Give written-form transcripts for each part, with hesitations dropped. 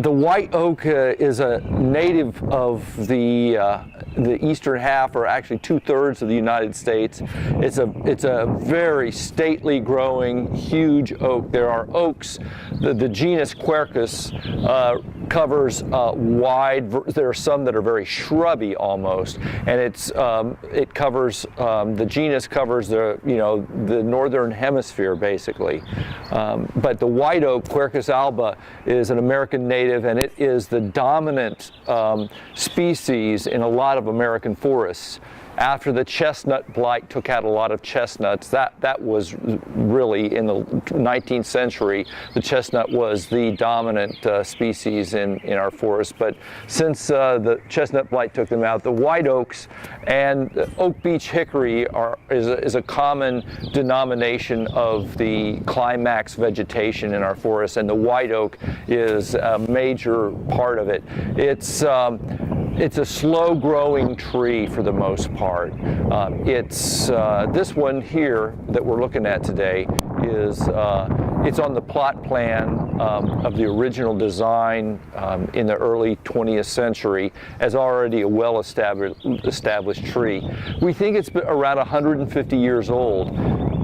The white oak is a native of the eastern half, or actually 2/3 of the United States. It's a very stately growing, huge oak. There are oaks. The genus Quercus covers wide. There are some that are very shrubby almost, and it covers the genus covers the northern hemisphere basically. But the white oak, Quercus alba, is an American native, and it is the dominant species in a lot of American forests. After the chestnut blight took out a lot of chestnuts, that was really in the 19th century, the chestnut was the dominant species in our forests. But since the chestnut blight took them out, the white oaks and oak beech hickory is a common denomination of the climax vegetation in our forests, and the white oak is a major part of it. It's a slow-growing tree for the most part. This one here that we're looking at today is it's on the plot plan of the original design in the early 20th century as already a well-established tree. We think it's around 150 years old.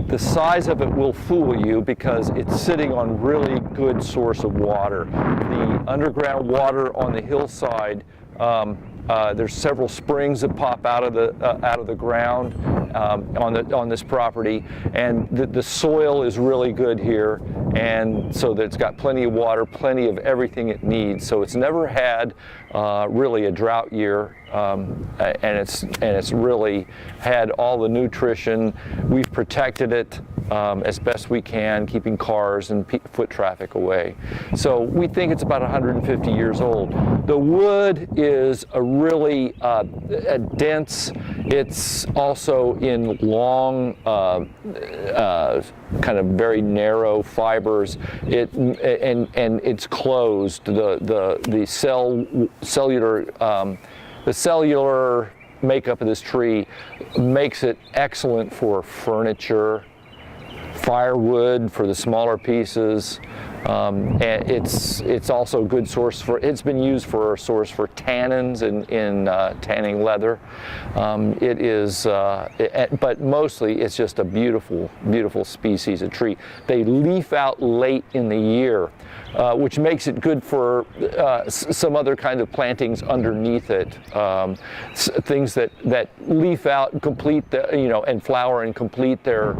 The size of it will fool you because it's sitting on really good source of water. The underground water on the hillside, there's several springs that pop out of the ground on this property, and the soil is really good here, and so that it's got plenty of water, plenty of everything it needs. So it's never had really a drought year, and it's really had all the nutrition. We've protected it as best we can, keeping cars and foot traffic away. So we think it's about 150 years old. The wood is a really dense. It's also in long, kind of very narrow fibers. And it's closed. The cellular makeup of this tree makes it excellent for furniture, firewood for the smaller pieces, and it's also a good source for. It's been used for a source for tannins in tanning leather. It is, but mostly it's just a beautiful, beautiful species of tree. They leaf out late in the year, which makes it good for some other kind of plantings underneath it. Things that leaf out and complete and flower and complete their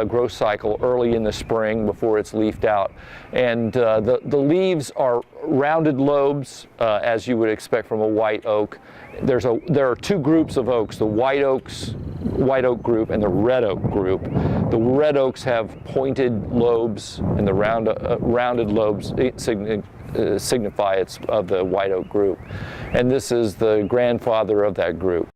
growth cycle early in the spring before it's leafed out. And the leaves are rounded lobes, as you would expect from a white oak. There are two groups of oaks: the white oak group and the red oak group. The red oaks have pointed lobes, and the rounded lobes signify it's of the white oak group. And this is the grandfather of that group.